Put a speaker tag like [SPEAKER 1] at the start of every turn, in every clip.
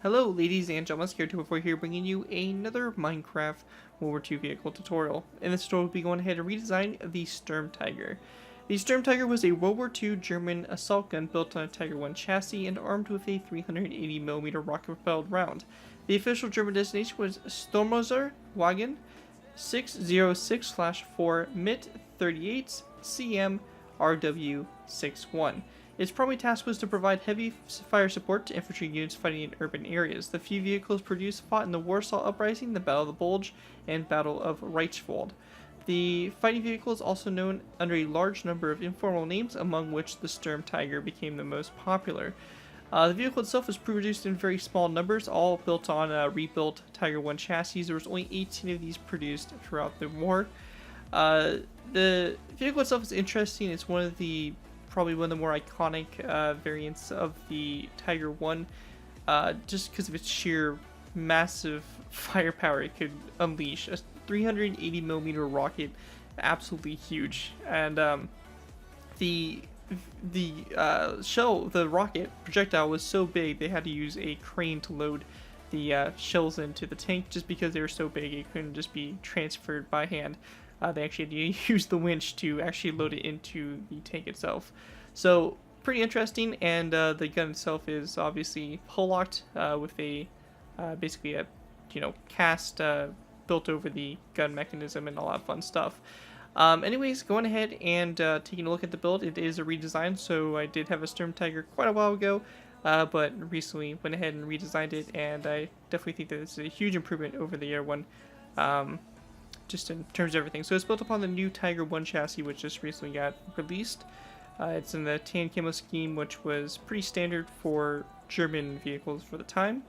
[SPEAKER 1] Hello ladies and gentlemen, Scared244 here bringing you another Minecraft World War II vehicle tutorial. In this tutorial we'll be going ahead and redesign the Sturmtiger. The Sturmtiger was a World War II German assault gun built on a Tiger 1 chassis and armed with a 380mm rocket-propelled round. The official German designation was Sturmmörserwagen 606/4 MIT 38 CM RW61. Its primary task was to provide heavy fire support to infantry units fighting in urban areas. The few vehicles produced fought in the Warsaw Uprising, the Battle of the Bulge, and Battle of Reichswald. The fighting vehicle is also known under a large number of informal names, among which the Sturmtiger became the most popular. The vehicle itself was produced in very small numbers, all built on rebuilt Tiger 1 chassis. There was only 18 of these produced throughout the war. The vehicle itself is interesting. It's probably one of the more iconic variants of the Tiger 1, just because of its sheer massive firepower it could unleash. A 380mm rocket, absolutely huge. And the rocket projectile was so big they had to use a crane to load the shells into the tank, just because they were so big it couldn't just be transferred by hand. They actually had to use the winch to actually load it into the tank itself. So pretty interesting, and the gun itself is obviously hull locked with a basically a cast built over the gun mechanism and all that fun stuff. Anyways, going ahead and taking a look at the build, it is a redesign. So I did have a Sturmtiger quite a while ago, but recently went ahead and redesigned it, and I definitely think that this is a huge improvement over the other one. Just in terms of everything. So it's built upon the new Tiger 1 chassis, which just recently got released. It's in the tan camo scheme, which was pretty standard for German vehicles for the time.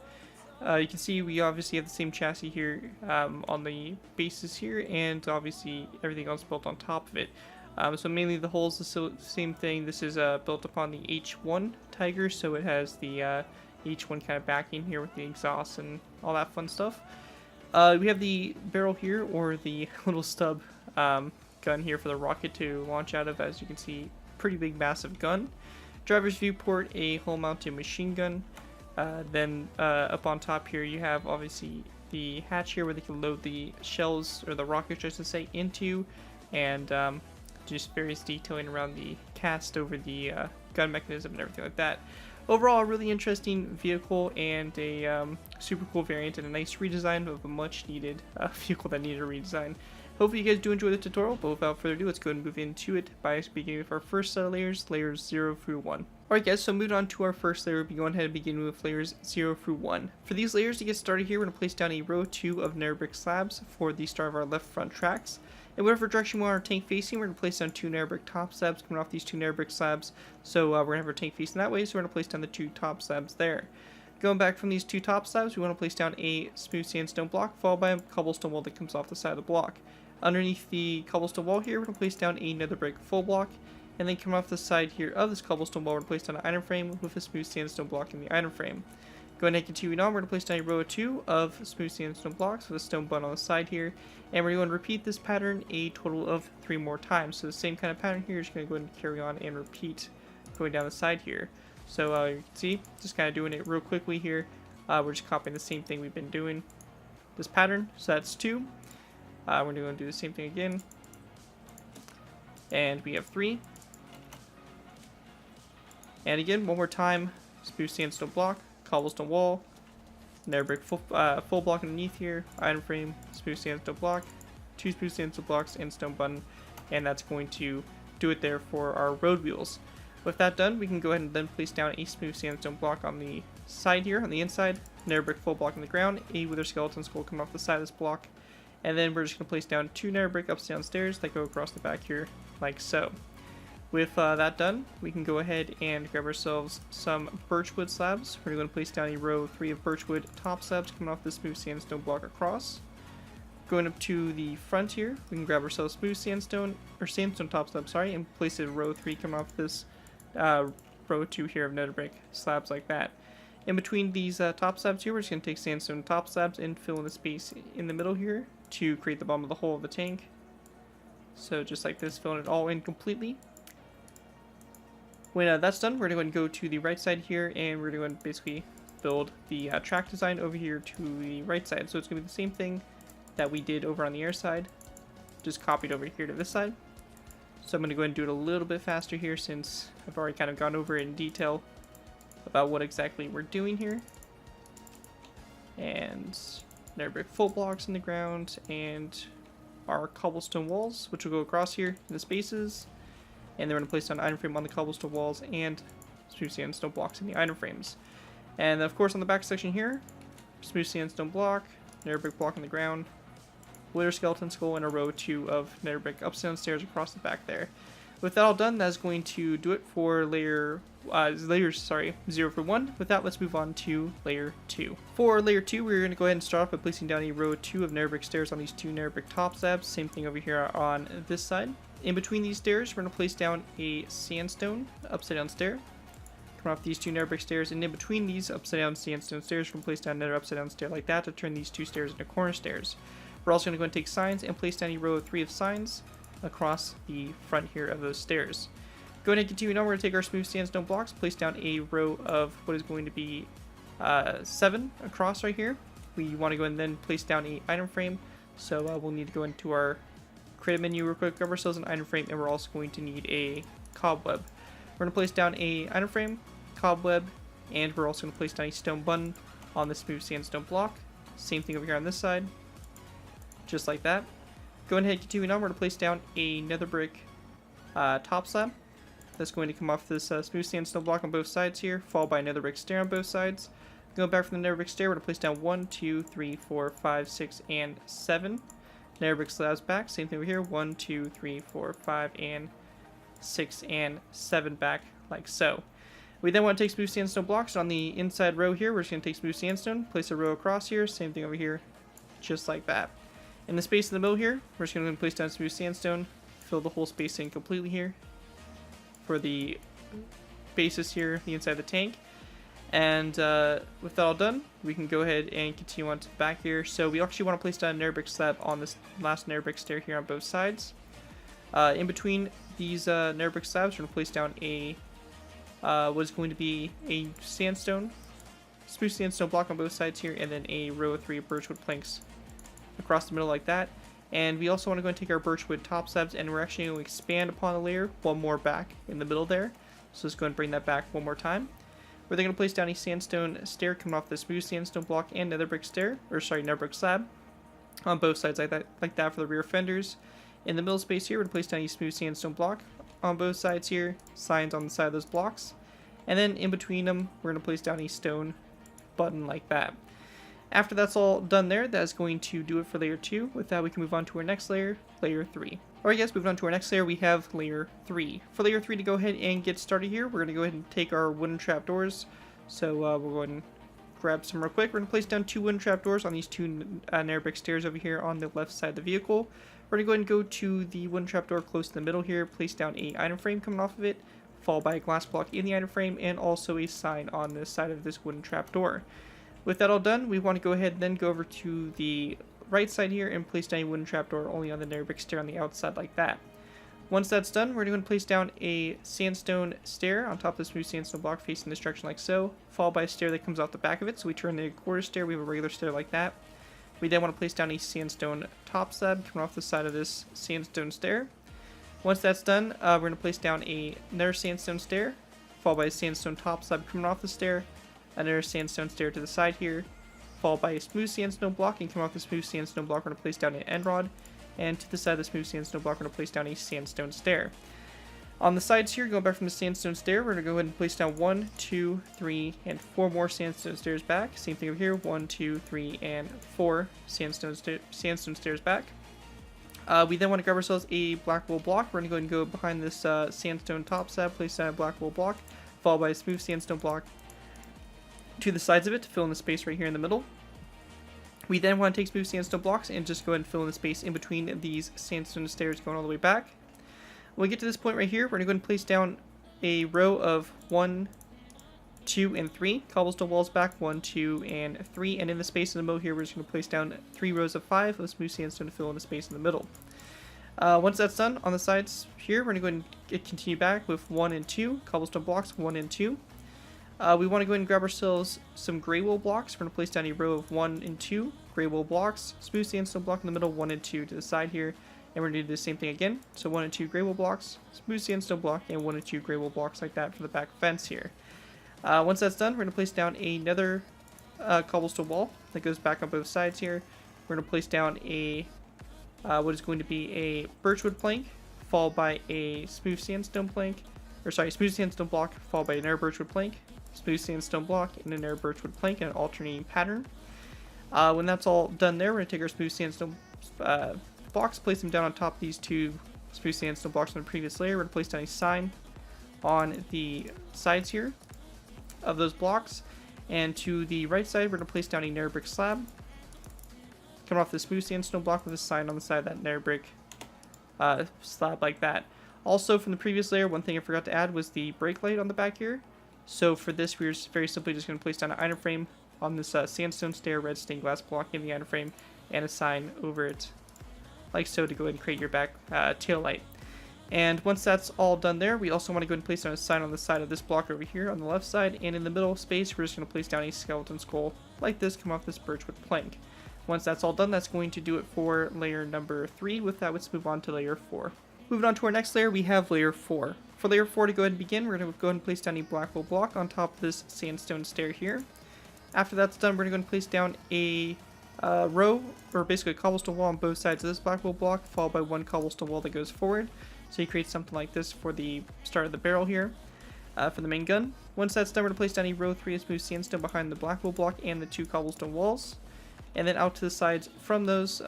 [SPEAKER 1] You can see we obviously have the same chassis here on the bases here, and obviously everything else built on top of it. So mainly the hull is the same thing. This is built upon the H1 Tiger, so it has the H1 kind of backing here with the exhaust and all that fun stuff. We have the barrel here, or the little stub gun here for the rocket to launch out of. As you can see, pretty big, massive gun. Driver's viewport, a hull-mounted machine gun. Then up on top here, you have obviously the hatch here where they can load the shells, or the rockets, I should say, into, and just various detailing around the cast over the gun mechanism and everything like that. Overall, a really interesting vehicle and a super cool variant and a nice redesign of a much needed vehicle that needed a redesign. Hopefully you guys do enjoy the tutorial, but without further ado, let's go and move into it by beginning with our first set of layers, layers 0 through 1. Alright guys, so moving on to our first layer, we'll be going ahead and beginning with layers 0 through 1. For these layers, to get started here, we're going to place down a row 2 of nether brick slabs for the start of our left front tracks. In whatever direction we want our tank facing, we're going to place down 2 nether brick top slabs coming off these 2 nether brick slabs. So we're going to have our tank facing that way, so we're going to place down the 2 top slabs there. Going back from these 2 top slabs, we want to place down a smooth sandstone block, followed by a cobblestone wall that comes off the side of the block. Underneath the cobblestone wall here, we're going to place down a nether brick full block, and then coming off the side here of this cobblestone wall, we're going to place down an iron frame with a smooth sandstone block in the iron frame. Going ahead and continuing on, we're going to place down a row of 2 of smooth sandstone blocks with a stone button on the side here, and we're going to repeat this pattern a total of 3 more times. So the same kind of pattern here, you're just going to go ahead and carry on and repeat going down the side here. So you can see, just kind of doing it real quickly here. We're just copying the same thing we've been doing, this pattern. So that's 2. We're going to do the same thing again, and we have 3. And again, one more time, smooth sandstone block, cobblestone wall, nether brick full block underneath here, iron frame, smooth sandstone block, 2 smooth sandstone blocks, and stone button, and that's going to do it there for our road wheels. With that done, we can go ahead and then place down a smooth sandstone block on the side here, on the inside, nether brick full block on the ground, a wither skeleton skull coming off the side of this block, and then we're just going to place down 2 nether brick ups downstairs that go across the back here, like so. With that done, we can go ahead and grab ourselves some birchwood slabs. We're going to place down a row 3 of birchwood top slabs coming off the smooth sandstone block across. Going up to the front here, we can grab ourselves smooth sandstone, or sandstone top slabs, sorry, and place it in row 3 coming off this row 2 here of nether brick slabs like that. In between these top slabs here, we're just going to take sandstone top slabs and fill in the space in the middle here to create the bottom of the hole of the tank. So just like this, filling it all in completely. When that's done, we're going to go to the right side here, and we're going to basically build the track design over here to the right side. So it's going to be the same thing that we did over on the air side, just copied over here to this side. So I'm going to go ahead and do it a little bit faster here since I've already kind of gone over it in detail about what exactly we're doing here. And nether brick full blocks in the ground, and our cobblestone walls, which will go across here in the spaces. And then we're going to place down item frame on the cobblestone walls and smooth sandstone blocks in the item frames. And of course on the back section here, smooth sandstone block, nether brick block in the ground, wither skeleton skull, and a row 2 of nether brick ups and downstairs across the back there. With that all done, that's going to do it for layers 0 for 1. With that, let's move on to layer 2. For layer 2, we're going to go ahead and start off by placing down a row 2 of nether brick stairs on these 2 nether brick top slabs. Same thing over here on this side. In between these stairs, we're going to place down a sandstone upside down stair. Come off these 2 nether brick stairs, and in between these upside down sandstone stairs, we're going to place down another upside down stair like that to turn these 2 stairs into corner stairs. We're also going to go and take signs and place down a row of 3 of signs across the front here of those stairs. Go ahead and continue on. We're going to take our smooth sandstone blocks, place down a row of what is going to be 7 across right here. We want to go and then place down a item frame, so we'll need to go into our creative menu real quick, grab ourselves an item frame, and we're also going to need a cobweb. We're going to place down a item frame, cobweb, and we're also going to place down a stone button on the smooth sandstone block. Same thing over here on this side, just like that. Go ahead and continue on. We're going to place down a nether brick top slab. That's going to come off this smooth sandstone block on both sides here, followed by a nether brick stair on both sides. Going back from the nether brick stair, we're going to place down 1, 2, 3, 4, 5, 6, and 7 nether brick slabs back. Same thing over here, 1, 2, 3, 4, 5, and 6, and 7 back, like so. We then want to take smooth sandstone blocks on the inside row here. We're just going to take smooth sandstone, place a row across here, same thing over here, just like that. In the space in the middle here, we're just going to place down smooth sandstone, fill the whole space in completely here for the basis here, the inside of the tank. And with that all done, we can go ahead and continue on to the back here. So we actually want to place down a nether brick slab on this last nether brick stair here on both sides. In between these nether brick slabs, we're going to place down a what is going to be a sandstone, smooth sandstone block on both sides here, and then a row of 3 birchwood planks across the middle like that. And we also want to go and take our birchwood top slabs, and we're actually going to expand upon the layer one more back in the middle there. So let's go and bring that back one more time. We're then going to place down a sandstone stair coming off the smooth sandstone block and nether brick stair, or sorry, nether brick slab on both sides like that for the rear fenders. In the middle space here, we're going to place down a smooth sandstone block on both sides here, signs on the side of those blocks. And then in between them, we're going to place down a stone button like that. After that's all done there, that's going to do it for layer 2. With that, we can move on to our next layer, layer 3. Alright guys, moving on to our next layer, we have layer 3. For layer 3 to go ahead and get started here, we're going to go ahead and take our wooden trapdoors. So we'll go ahead and grab some real quick. We're going to place down 2 wooden trapdoors on these 2 nether brick stairs over here on the left side of the vehicle. We're going to go ahead and go to the wooden trapdoor close to the middle here, place down a item frame coming off of it, followed by a glass block in the item frame, and also a sign on the side of this wooden trapdoor. With that all done, we want to go ahead and then go over to the right side here and place down a wooden trapdoor only on the nether brick stair on the outside like that. Once that's done, we're going to place down a sandstone stair on top of the smooth sandstone block facing this direction like so, followed by a stair that comes off the back of it. So we turn the quarter stair, we have a regular stair like that. We then want to place down a sandstone top slab coming off the side of this sandstone stair. Once that's done, we're going to place down another sandstone stair, followed by a sandstone top slab coming off the stair, another sandstone stair to the side here, followed by a smooth sandstone block, and come off the smooth sandstone block, we're going to place down an end rod, and to the side of the smooth sandstone block, we're going to place down a sandstone stair. On the sides here, going back from the sandstone stair, we're going to go ahead and place down 1, 2, 3, and 4 more sandstone stairs back. Same thing over here, 1, 2, 3, and 4 sandstone stairs back. We then want to grab ourselves a black wool block. We're going to go ahead and go behind this sandstone top slab, place down a black wool block, followed by a smooth sandstone block to the sides of it to fill in the space right here in the middle. We then want to take smooth sandstone blocks and just go ahead and fill in the space in between these sandstone stairs going all the way back. When we get to this point right here, we're going to go ahead and place down a row of 1, 2, and 3 cobblestone walls back, 1, 2, and 3, and in the space in the middle here, we're just going to place down 3 rows of 5 of smooth sandstone to fill in the space in the middle. Once that's done, on the sides here, we're going to go ahead and continue back with 1 and 2 cobblestone blocks, 1 and 2. We want to go ahead and grab ourselves some gray wool blocks. We're going to place down a row of 1 and 2 gray wool blocks, smooth sandstone block in the middle, 1 and 2 to the side here. And we're going to do the same thing again. So 1 and 2 gray wool blocks, smooth sandstone block, and 1 and 2 gray wool blocks like that for the back fence here. Once that's done, we're going to place down another cobblestone wall that goes back on both sides here. We're going to place down a what is going to be a birchwood plank, followed by a smooth sandstone plank, or sorry, smooth sandstone block, followed by another birchwood plank, smooth sandstone block, and another birchwood plank in an alternating pattern. When that's all done there, we're going to take our smooth sandstone blocks, place them down on top of these 2 smooth sandstone blocks on the previous layer. We're going to place down a sign on the sides here of those blocks, and to the right side we're going to place down a nether brick slab coming off the smooth sandstone block with a sign on the side of that nether brick slab like that. Also from the previous layer, one thing I forgot to add was the brake light on the back here. So for this, we're very simply just going to place down an item frame on this sandstone stair, red stained glass block in the item frame, and a sign over it like so to go ahead and create your back tail light. And once that's all done there, we also want to go ahead and place down a sign on the side of this block over here on the left side, and in the middle space we're just going to place down a skeleton skull like this, come off this birchwood plank. Once that's all done, that's going to do it for layer number 3. With that, let's move on to layer 4. Moving on to our next layer, we have layer 4. For layer 4 to go ahead and begin, we're going to go ahead and place down a black wool block on top of this sandstone stair here. After that's done, we're going to go ahead and place down a row, or basically a cobblestone wall on both sides of this black wool block, followed by 1 cobblestone wall that goes forward. So you create something like this for the start of the barrel here, for the main gun. Once that's done, we're going to place down a row 3 of smooth sandstone behind the black wool block and the 2 cobblestone walls. And then out to the sides from those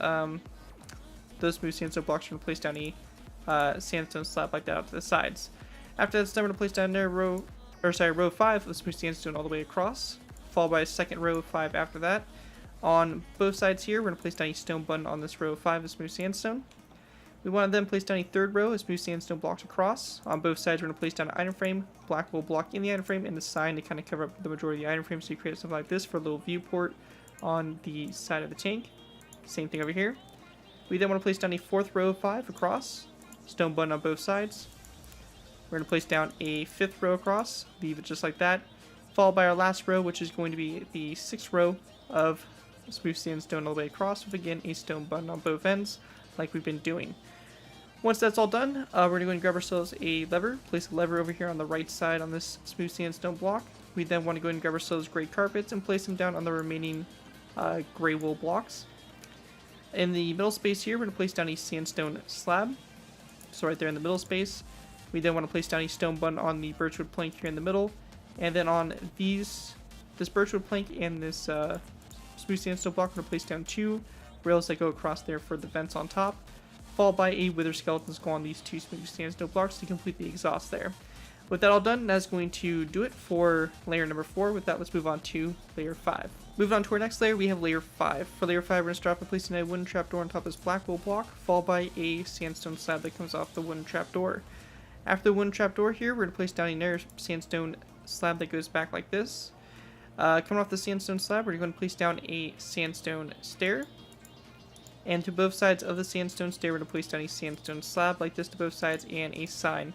[SPEAKER 1] smooth sandstone blocks, we're going to place down a sandstone slab like that out to the sides. After that's done, we're going to place down another row 5 of smooth sandstone all the way across, followed by a second row of 5 after that. On both sides here, we're going to place down a stone button on this row of 5 of smooth sandstone. We want to then place down a third row of smooth sandstone blocks across. On both sides, we're going to place down an item frame, black wool block in the item frame, and the sign to kind of cover up the majority of the item frame, so you create something like this for a little viewport on the side of the tank. Same thing over here. We then want to place down a 4th row of 5 across, stone button on both sides. We're going to place down a 5th row across, leave it just like that, followed by our last row, which is going to be the 6th row of smooth sandstone all the way across, with again a stone button on both ends, like we've been doing. Once that's all done, we're going to go and grab ourselves a lever, place a lever over here on the right side on this smooth sandstone block. We then want to go and grab ourselves gray carpets and place them down on the remaining gray wool blocks. In the middle space here, we're going to place down a sandstone slab, so right there in the middle space. We then want to place down a stone button on the birchwood plank here in the middle, and then on this birchwood plank and this smooth sandstone block, we're going to place down 2 rails that go across there for the vents on top, followed by a wither skeleton skull on these 2 smooth sandstone blocks to complete the exhaust there. With that all done, that's going to do it for layer number 4. With that, let's move on to layer 5. Moving on to our next layer, we have layer 5. For layer 5, we're going to start off by placing a wooden trapdoor on top of this black wool block, followed by a sandstone slab that comes off the wooden trapdoor. After the wooden trapdoor here, we're going to place down another sandstone slab that goes back like this. Coming off the sandstone slab, we're going to place down a sandstone stair. And to both sides of the sandstone stair, we're going to place down a sandstone slab like this to both sides and a sign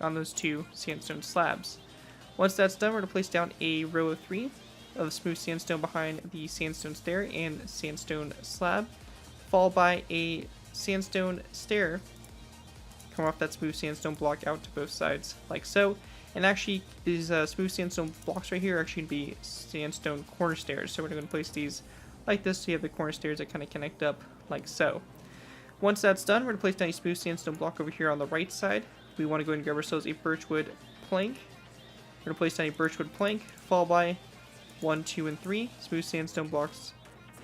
[SPEAKER 1] on those 2 sandstone slabs. Once that's done, we're going to place down a row of 3 of smooth sandstone behind the sandstone stair and sandstone slab, followed by a sandstone stair come off that smooth sandstone block out to both sides like so. And actually, these smooth sandstone blocks right here are actually going to be sandstone corner stairs, so we're going to place these like this so you have the corner stairs that kind of connect up like so. Once that's done, we're going to place down a smooth sandstone block over here on the right side. We want to go ahead and grab ourselves a birchwood plank. We're going to place down a birchwood plank, followed by 1, 2, and 3 smooth sandstone blocks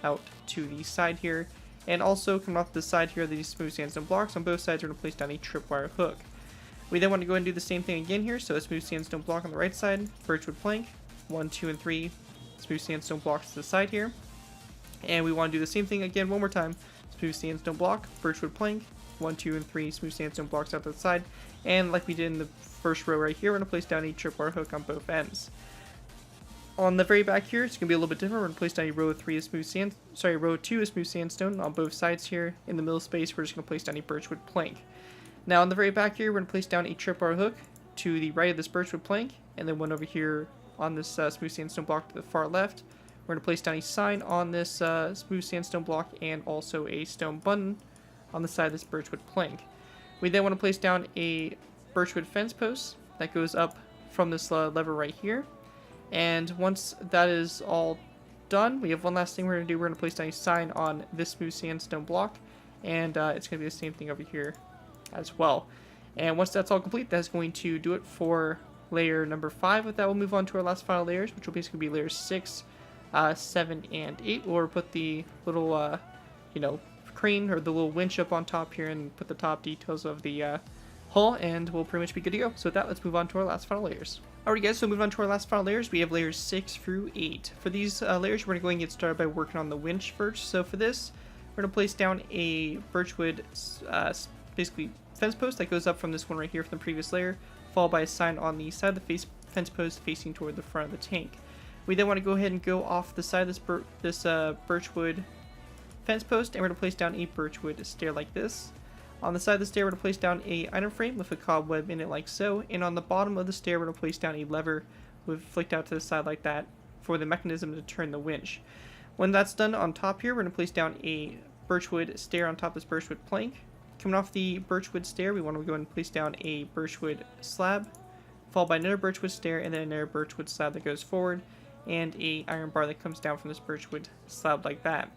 [SPEAKER 1] out to the side here. And also, coming off the side here, these smooth sandstone blocks on both sides, we're going to place down a tripwire hook. We then want to go ahead and do the same thing again here. So a smooth sandstone block on the right side, birchwood plank, 1, 2, and 3 smooth sandstone blocks to the side here. And we want to do the same thing again one more time. Smooth sandstone block, birchwood plank, 1, 2, and 3 smooth sandstone blocks out to the side. And like we did in the first row right here, we're going to place down a tripwire hook on both ends. On the very back here, it's going to be a little bit different. We're going to place down a row 2 of smooth sandstone on both sides here. In the middle space, we're just going to place down a birchwood plank. Now on the very back here, we're going to place down a tripwire hook to the right of this birchwood plank, and then one over here on this smooth sandstone block to the far left. We're going to place down a sign on this smooth sandstone block and also a stone button on the side of this birchwood plank. We then want to place down a birchwood fence post that goes up from this lever right here. And once that is all done, we have one last thing we're going to do. We're going to place down a sign on this smooth sandstone block, and it's going to be the same thing over here as well. And once that's all complete, that's going to do it for layer number 5. With that, we'll move on to our last final layers, which will basically be layers 6, 7, and 8. We'll put the little, crane or the little winch up on top here and put the top details of the hull, and we'll pretty much be good to go. So with that, let's move on to our last final layers. Alright guys, so moving on to our last final layers, we have layers 6 through 8. For these layers, we're going to go and get started by working on the winch first. So for this, we're going to place down a birchwood, basically fence post that goes up from this one right here from the previous layer, followed by a sign on the side of the fence post facing toward the front of the tank. We then want to go ahead and go off the side of this birchwood fence post, and we're going to place down a birchwood stair like this. On the side of the stair, we're going to place down a item frame with a cobweb in it like so, and on the bottom of the stair, we're going to place down a lever with flicked out to the side like that for the mechanism to turn the winch. When that's done, on top here, we're going to place down a birchwood stair on top of this birchwood plank. Coming off the birchwood stair, we want to go and place down a birchwood slab, followed by another birchwood stair, and then another birchwood slab that goes forward, and a iron bar that comes down from this birchwood slab like that.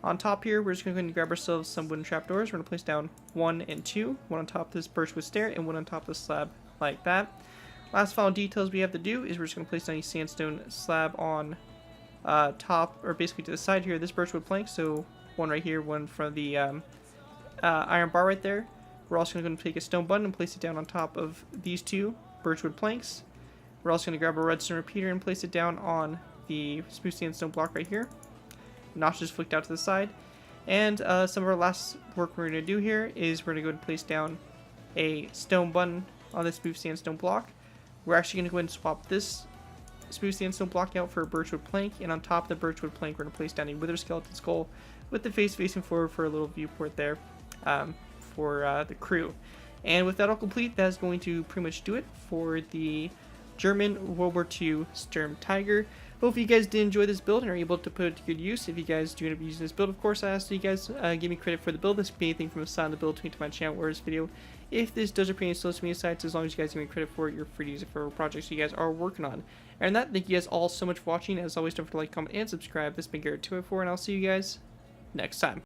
[SPEAKER 1] On top here, we're just going to go and grab ourselves some wooden trapdoors. We're going to place down 1 and 2, one on top of this birchwood stair and one on top of the slab like that. Last final details we have to do is we're just going to place down a sandstone slab on top, or basically to the side here of this birchwood plank. So one right here, one from the iron bar right there. We're also going to take a stone button and place it down on top of these two birchwood planks. We're also going to grab a redstone repeater and place it down on the smooth sandstone block right here. Notches flicked out to the side. And some of our last work we're going to do here is we're going to go and place down a stone button on this smooth sandstone block. We're actually going to go ahead and swap this smooth sandstone block out for a birchwood plank, and on top of the birchwood plank we're going to place down a wither skeleton skull with the face facing forward for a little viewport there for the crew. And with that all complete, that is going to pretty much do it for the German World War II Sturmtiger. Hope you guys did enjoy this build and are able to put it to good use. If you guys do end up using this build, of course, I ask that you guys give me credit for the build. This could be anything from the side of the build to my channel or this video. If this does appear to social media sites, as long as you guys give me credit for it, you're free to use it for projects you guys are working on. And that, thank you guys all so much for watching. As always, don't forget to like, comment, and subscribe. This has been Garrett204, and I'll see you guys next time.